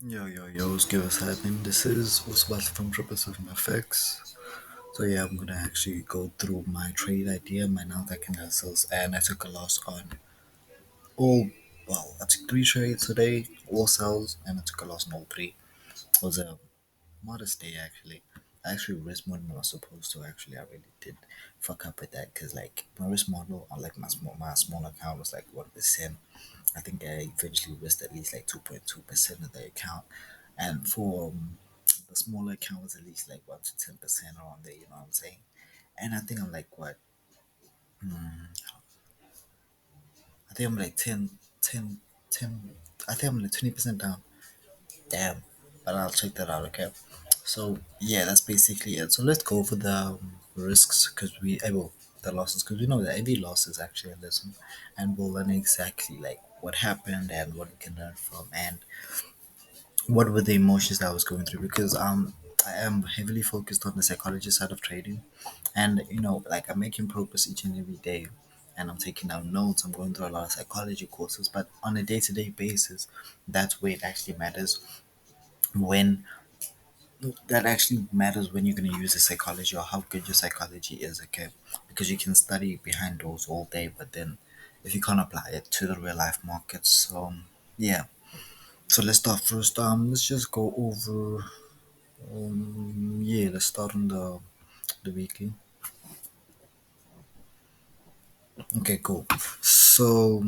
Yo, what's good? What's happening? This is Usbat from Triple Seven FX. So yeah, I'm gonna actually go through my trade idea, my Nasdaq analysis, and I took a loss on all. Well, I took three trades today, all sells, and I took a loss on all three. It was a modest day actually. I actually risk more than I was supposed to. Actually, I really did fuck up with that because like my risk model on like my small account was like 1%. I think I eventually risked at least like 2.2% of the account, and for the smaller account was at least like 1 to 10% around there. You know what I'm saying? And I think I'm like what? I think I'm like 10, 10. I think I'm like 20% down. Damn, but I'll check that out. Okay. So yeah, that's basically it. So let's go over the risks because the losses because we know that every loss is actually a lesson, and we'll learn exactly like what happened and what we can learn from and what were the emotions that I was going through because I am heavily focused on the psychology side of trading, and like I'm making progress each and every day, and I'm taking down notes. I'm going through a lot of psychology courses, but on a day-to-day basis, that's where it actually matters. When that actually matters when you're going to use the psychology or how good your psychology is, okay? Because you can study behind those all day, but then if you can't apply it to the real life markets, yeah. So let's start first. Let's just go over. Yeah, let's start on the weekly. Okay, cool. So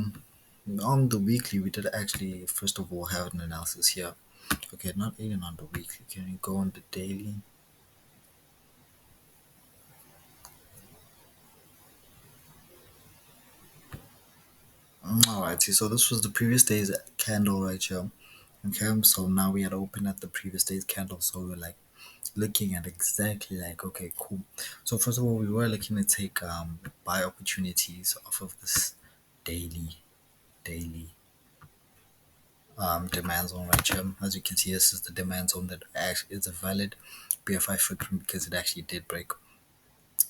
on the weekly, we did actually first of all have an analysis here. Okay, not even on the weekly. Can you go on the daily? Alright, see, so this was the previous day's candle right here. Okay, so now we had opened at the previous day's candle, so we're like looking at exactly like okay, cool. So first of all, we were looking to take buy opportunities off of this daily demand zone right here. As you can see, this is the demand zone that actually is a valid BFI footprint because it actually did break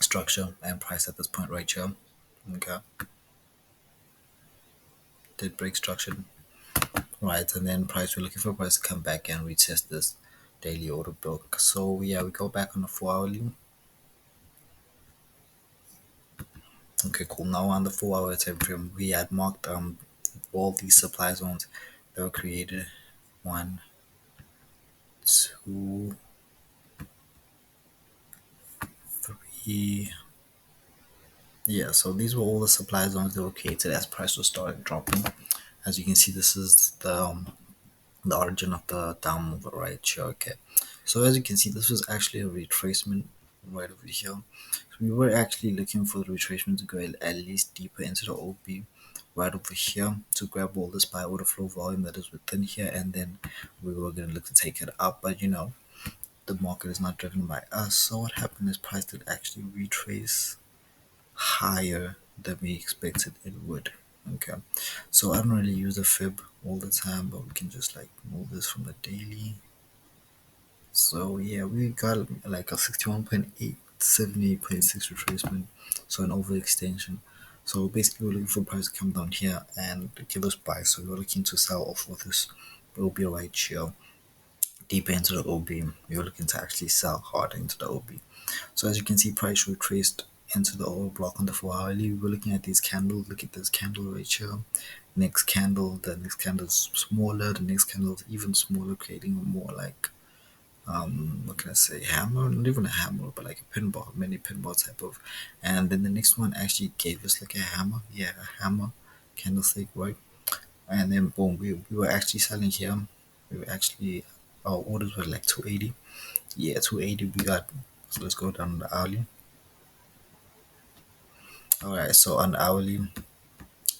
structure and price at this point right here. Okay, did break structure right, and then price we're looking for price to come back and retest this daily order book. So yeah, we go back on the 4 hourly. Okay, cool. Now on the 4 hour time frame, we had marked all these supply zones that were created. One, two, three. Yeah, so these were all the supply zones that were created as price was started dropping. As you can see, this is the origin of the down move right here. Okay, so as you can see, this was actually a retracement right over here. So we were actually looking for the retracement to go at least deeper into the OB right over here to grab all this buy order flow volume that is within here, and then we were going to look to take it up, but the market is not driven by us. So what happened is price did actually retrace higher than we expected it would. Okay, so I don't really use the fib all the time, but we can just like move this from the daily. So yeah, we got like a 61.8, 78.6 retracement, so an overextension. So basically, we're looking for price to come down here and give us buy. So we're looking to sell off of this OB right here, deeper into the OB. We're looking to actually sell harder into the OB. So as you can see, price retraced into the oil block on the 4 hourly. We're looking at these candles. Look at this candle right here. Next candle, the next candle is smaller. The next candle is even smaller, creating more like what can I say, hammer? Not even a hammer, but like a pinball, mini pinball type of. And then the next one actually gave us like a hammer. Yeah, a hammer candlestick, right? And then boom, we were actually selling here. We were actually our orders were like 280. Yeah, 280 we got. So let's go down the hourly. All right, so on the hourly,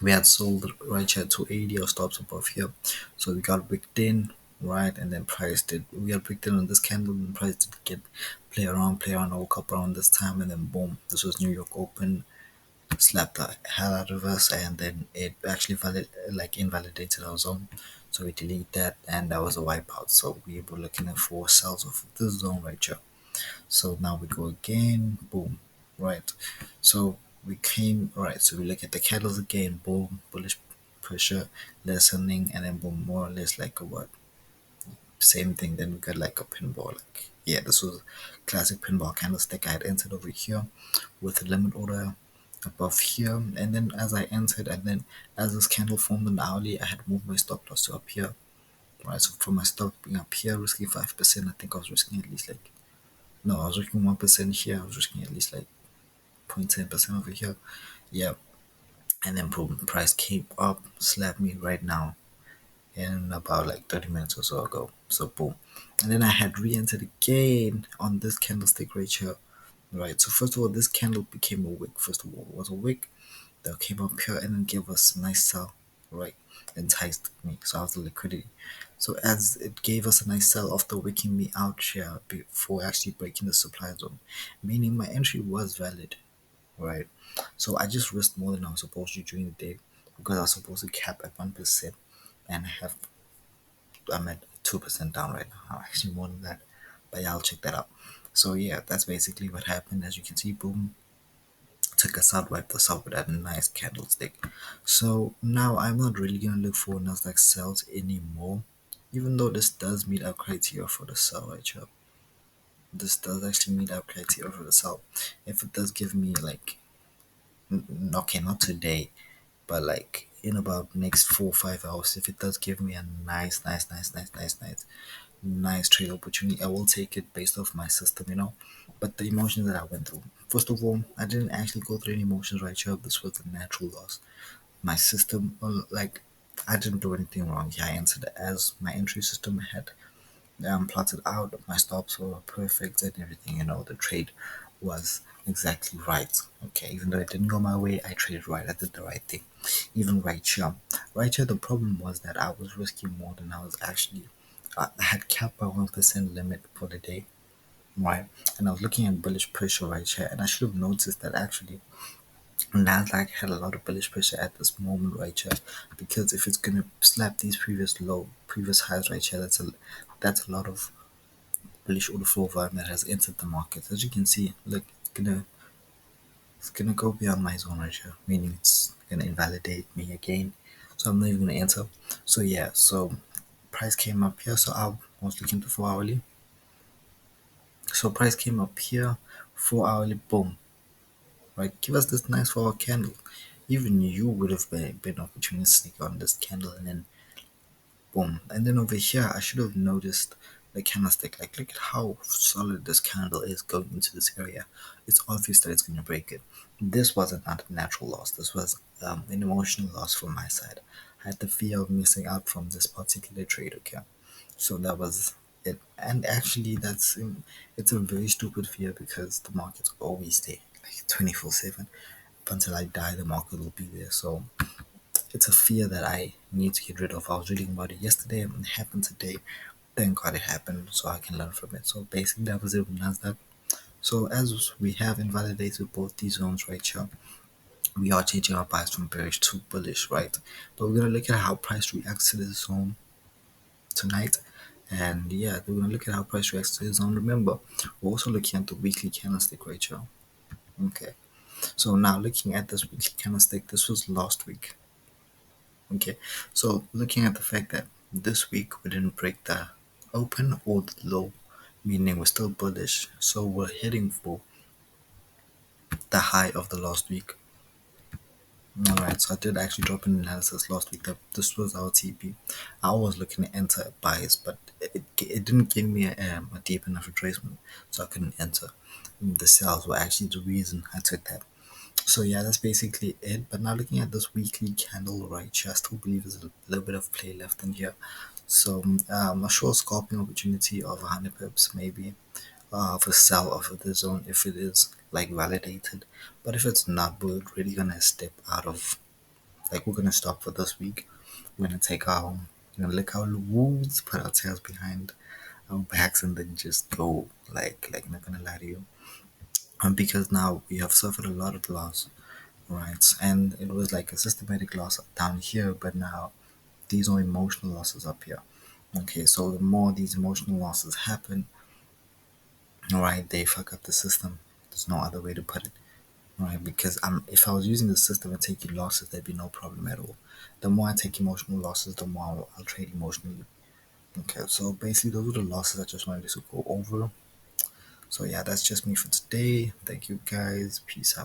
we had sold right here to 80 or stops above here. So we got bricked in, right, and then price did. We got bricked in on this candle, and price did get play around, woke up around this time, and then boom, this was New York Open, slapped the hell out of us, and then it actually invalidated our zone. So we delete that, and that was a wipeout. So we were looking at four cells of this zone right here. So now we go again, boom, right. So we came, right, so we look at the candles again, boom, bullish pressure, lessening, and then boom, more or less like a what? same thing. Then we got like a pinball. Like yeah, this was classic pinball candlestick. I had entered over here with a limit order above here, and then as I entered, and then as this candle formed an hourly, I had moved my stop loss to up here. Right, so from my stop being up here, risking 5%, I think I was risking at least like no, I was risking 1% here. I was risking at least like 0.10% over here. Yeah, and then boom, the price came up, slapped me right now in about like 30 minutes or so ago. So boom. And then I had re-entered again on this candlestick right here. Right. So first of all, this candle became a wick. First of all, it was a wick that came up here and then gave us a nice sell. Right. Enticed me. So I was the liquidity. So as it gave us a nice sell after wicking me out here before actually breaking the supply zone, meaning my entry was valid. Right. So I just risked more than I was supposed to during the day because I was supposed to cap at 1% and have I'm at 2% down right now. I'm actually more than that, but yeah, I'll check that out. So yeah, that's basically what happened. As you can see, boom, took us out, wiped us out with that nice candlestick. So now I'm not really gonna look for Nasdaq sells anymore, even though this does meet our criteria for the sell right here. This does actually meet our criteria for the sell. If it does give me like, okay, not today, but like in about next 4 or 5 hours, if it does give me a nice trade opportunity, I will take it based off my system. But the emotions that I went through, first of all, I didn't actually go through any emotions right here. This was a natural loss. My system, like, I didn't do anything wrong. Yeah, I entered as my entry system had plotted out. My stops were perfect and everything. The trade was exactly right. Okay, even though it didn't go my way, I traded right. I did the right thing. Even right here. Right here, the problem was that I was risking more than I was actually. I had capped my 1% limit for the day, right? And I was looking at bullish pressure right here, and I should have noticed that actually Nasdaq had a lot of bullish pressure at this moment right here, because if it's gonna slap these previous highs right here, that's a lot of bullish order flow volume that has entered the market. As you can see, look, it's gonna go beyond my zone right here, meaning it's gonna invalidate me again. So I'm not even gonna enter. So yeah, so price came up here. So I was looking to 4 hourly. So price came up here, 4 hourly, boom. Right, give us this nice 4 hour candle. Even you would have been opportunistic on this candle, and then boom. And then over here, I should have noticed the candlestick. Like, look at how solid this candle is going into this area. It's obvious that it's going to break it. This wasn't not a natural loss. This was an emotional loss from my side. I had the fear of missing out from this particular trade. Okay, so that was it. And actually, it's a very stupid fear because the market's always there, like 24/7. Up until I die, the market will be there. So it's a fear that I need to get rid of. I was reading about it yesterday and it happened today. Thank God it happened so I can learn from it. So basically that was it with Nasdaq. So as we have invalidated both these zones right here, we are changing our bias from bearish to bullish, right? But we're gonna look at how price reacts to this zone tonight. And yeah, we're gonna look at how price reacts to this zone. Remember, we're also looking at the weekly candlestick right here. Okay. So now looking at this weekly candlestick, this was last week. Okay, so looking at the fact that this week we didn't break the open or the low, meaning we're still bullish, so we're heading for the high of the last week. Alright, so I did actually drop an analysis last week that this was our TP. I was looking to enter buys, but it didn't give me a deep enough retracement, so I couldn't enter. The sales were actually the reason I took that. So yeah, that's basically it. But now looking at this weekly candle right here, I still believe there's a little bit of play left in here. So a short scalping opportunity of 100 pips maybe, of a sell off of the zone if it is like validated. But if it's not, we're really gonna step out of, like, we're gonna stop for this week. We're gonna take our, lick our wounds, put our tails behind our backs, and then just go. Like, not gonna lie to you. Because now we have suffered a lot of loss, right? And it was like a systematic loss down here, but now these are emotional losses up here. Okay, so the more these emotional losses happen, right, they fuck up the system. There's no other way to put it, right? Because if I was using the system and taking losses, there'd be no problem at all. The more I take emotional losses, the more I'll trade emotionally. Okay, so basically those are the losses I just wanted to go over. So yeah, that's just me for today. Thank you guys. Peace out.